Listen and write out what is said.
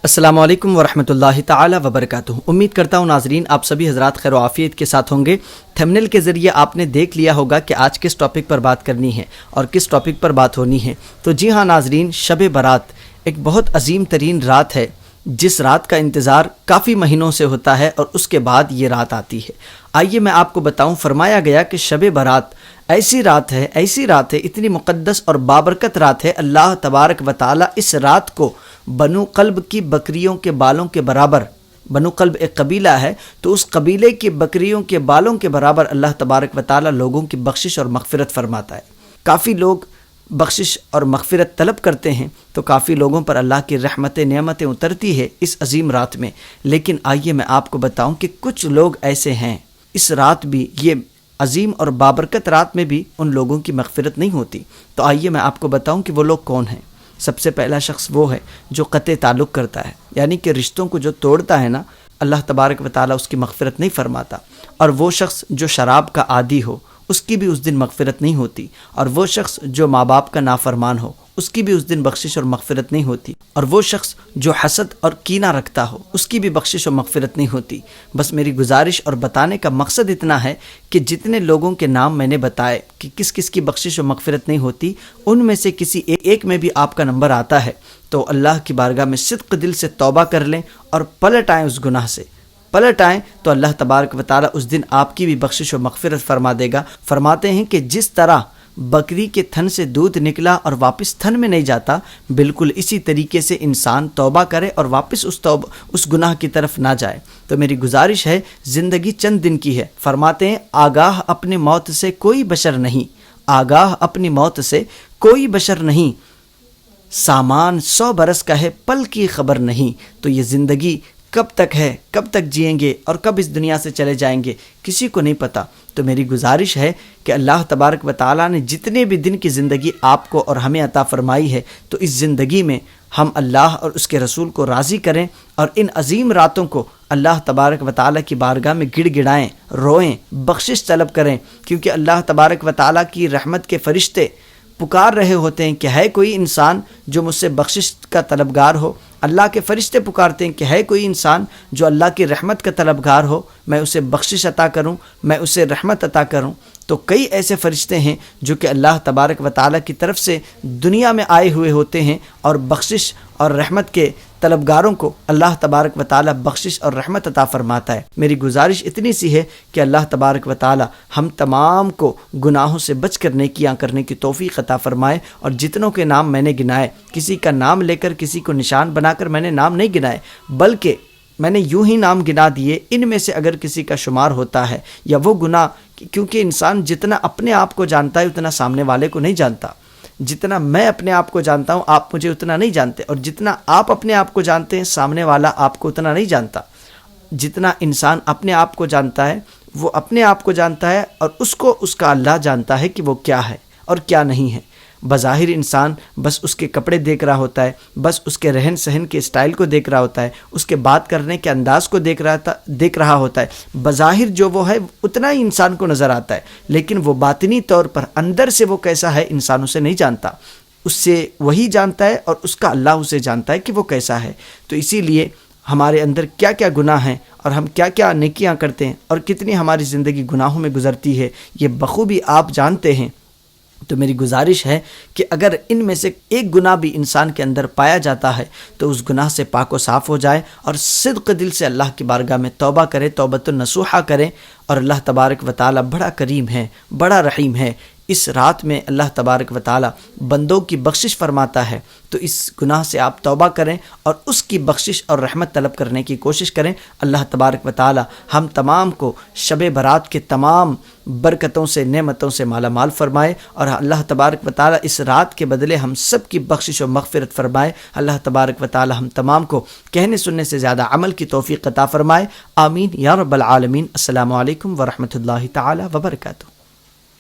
السلام علیکم ورحمۃ اللہ تعالی وبرکاتہ۔ امید کرتا ہوں ناظرین آپ سبھی حضرات خیر و عافیت کے ساتھ ہوں گے۔ تھمبنیل کے ذریعے آپ نے دیکھ لیا ہوگا کہ آج کس ٹاپک پر بات کرنی ہے اور کس ٹاپک پر بات ہونی ہے۔ تو جی ہاں ناظرین، شب برات ایک بہت عظیم ترین رات ہے جس رات کا انتظار کافی مہینوں سے ہوتا ہے اور اس کے بعد یہ رات آتی ہے۔ آئیے میں آپ کو بتاؤں، فرمایا گیا کہ شب برات ایسی رات ہے اتنی مقدس اور بابرکت رات ہے، اللہ تبارک و تعالی اس رات کو بنو قلب کی بکریوں کے بالوں کے برابر، بنو قلب ایک قبیلہ ہے تو اس قبیلے کی بکریوں کے بالوں کے برابر اللہ تبارک و تعالی لوگوں کی بخشش اور مغفرت فرماتا ہے۔ کافی لوگ بخشش اور مغفرت طلب کرتے ہیں تو کافی لوگوں پر اللہ کی نعمتیں اترتی ہے اس عظیم رات میں۔ لیکن آئیے میں آپ کو بتاؤں کہ کچھ لوگ ایسے ہیں، اس رات بھی، یہ عظیم اور بابرکت رات میں بھی ان لوگوں کی مغفرت نہیں ہوتی۔ تو آئیے میں آپ کو بتاؤں کہ وہ لوگ کون ہیں۔ سب سے پہلا شخص وہ ہے جو قطع تعلق کرتا ہے، یعنی کہ رشتوں کو جو توڑتا ہے نا، اللہ تبارک و تعالیٰ اس کی مغفرت نہیں فرماتا۔ اور وہ شخص جو شراب کا عادی ہو، اس کی بھی اس دن مغفرت نہیں ہوتی۔ اور وہ شخص جو ماں باپ کا نافرمان ہو، اس کی بھی اس دن بخشش اور مغفرت نہیں ہوتی۔ اور وہ شخص جو حسد اور کینہ رکھتا ہو، اس کی بھی بخشش اور مغفرت نہیں ہوتی۔ بس میری گزارش اور بتانے کا مقصد اتنا ہے کہ جتنے لوگوں کے نام میں نے بتائے کہ کس کس کی بخشش اور مغفرت نہیں ہوتی، ان میں سے کسی ایک میں بھی آپ کا نمبر آتا ہے تو اللہ کی بارگاہ میں صدق دل سے توبہ کر لیں اور پلٹ آئیں، اس گناہ سے پلٹ آئیں تو اللہ تبارک و تعالیٰ اس دن آپ کی بھی بخشش و مغفرت فرما دے گا۔ فرماتے ہیں کہ جس طرح بکری کے تھن سے دودھ نکلا اور واپس تھن میں نہیں جاتا، بالکل اسی طریقے سے انسان توبہ کرے اور واپس اس گناہ کی طرف نہ جائے۔ تو میری گزارش ہے، زندگی چند دن کی ہے۔ فرماتے ہیں آگاہ اپنی موت سے کوئی بشر نہیں، آگاہ اپنی موت سے کوئی بشر نہیں، سامان 100 برس کا ہے پل کی خبر نہیں۔ تو یہ زندگی کب تک ہے، کب تک جئیں گے اور کب اس دنیا سے چلے جائیں گے، کسی کو نہیں پتہ۔ تو میری گزارش ہے کہ اللہ تبارک و تعالیٰ نے جتنے بھی دن کی زندگی آپ کو اور ہمیں عطا فرمائی ہے، تو اس زندگی میں ہم اللہ اور اس کے رسول کو راضی کریں اور ان عظیم راتوں کو اللہ تبارک و تعالیٰ کی بارگاہ میں گڑ گڑائیں، روئیں، بخشش طلب کریں، کیونکہ اللہ تبارک و تعالیٰ کی رحمت کے فرشتے پکار رہے ہوتے ہیں کہ ہے کوئی انسان جو مجھ سے بخشش کا طلبگار ہو۔ اللہ کے فرشتے پکارتے ہیں کہ ہے کوئی انسان جو اللہ کی رحمت کا طلبگار ہو، میں اسے بخشش عطا کروں، میں اسے رحمت عطا کروں۔ تو کئی ایسے فرشتے ہیں جو کہ اللہ تبارک و تعالیٰ کی طرف سے دنیا میں آئے ہوئے ہوتے ہیں اور بخشش اور رحمت کے طلبگاروں کو اللہ تبارک و تعالیٰ بخشش اور رحمت عطا فرماتا ہے۔ میری گزارش اتنی سی ہے کہ اللہ تبارک و تعالیٰ ہم تمام کو گناہوں سے بچ کر نیکیاں کرنے کی توفیق عطا فرمائے۔ اور جتنوں کے نام میں نے گنائے، کسی کا نام لے کر کسی کو نشان بنا کر میں نے نام نہیں گنائے، بلکہ میں نے یوں ہی نام گنا دیے۔ ان میں سے اگر کسی کا شمار ہوتا ہے یا وہ گناہ، کیونکہ انسان جتنا اپنے آپ کو جانتا ہے اتنا سامنے والے کو نہیں جانتا، جتنا میں اپنے آپ کو جانتا ہوں آپ مجھے اتنا نہیں جانتے، اور جتنا آپ اپنے آپ کو جانتے ہیں سامنے والا آپ کو اتنا نہیں جانتا۔ جتنا انسان اپنے آپ کو جانتا ہے وہ اپنے آپ کو جانتا ہے، اور اس کو اس کا اللہ جانتا ہے کہ وہ کیا ہے اور کیا نہیں ہے۔ بظاہر انسان بس اس کے کپڑے دیکھ رہا ہوتا ہے، بس اس کے رہن سہن کے اسٹائل کو دیکھ رہا ہوتا ہے، اس کے بات کرنے کے انداز کو دیکھ رہا ہوتا ہے۔ بظاہر جو وہ ہے اتنا ہی انسان کو نظر آتا ہے، لیکن وہ باطنی طور پر اندر سے وہ کیسا ہے انسان اسے نہیں جانتا، اس سے وہی جانتا ہے اور اس کا اللہ اسے جانتا ہے کہ وہ کیسا ہے۔ تو اسی لیے ہمارے اندر کیا کیا گناہ ہیں اور ہم کیا کیا نیکیاں کرتے ہیں اور کتنی ہماری زندگی گناہوں میں گزرتی ہے، یہ بخوبی آپ جانتے ہیں۔ تو میری گزارش ہے کہ اگر ان میں سے ایک گناہ بھی انسان کے اندر پایا جاتا ہے تو اس گناہ سے پاک و صاف ہو جائے اور صدق دل سے اللہ کی بارگاہ میں توبہ کرے، توبۃ النصوحہ کرے۔ اور اللہ تبارک و تعالیٰ بڑا کریم ہے، بڑا رحیم ہے۔ اس رات میں اللہ تبارک و تعالیٰ بندوں کی بخشش فرماتا ہے، تو اس گناہ سے آپ توبہ کریں اور اس کی بخشش اور رحمت طلب کرنے کی کوشش کریں۔ اللہ تبارک و تعالیٰ ہم تمام کو شب برات کے تمام برکتوں سے، نعمتوں سے مالا مال فرمائے، اور اللہ تبارک و تعالیٰ اس رات کے بدلے ہم سب کی بخشش و مغفرت فرمائے۔ اللہ تبارک و تعالیٰ ہم تمام کو کہنے سننے سے زیادہ عمل کی توفیق عطا فرمائے۔ آمین یا رب العالمین۔ السلام علیکم ورحمۃ اللہ تعالیٰ وبرکاتہ۔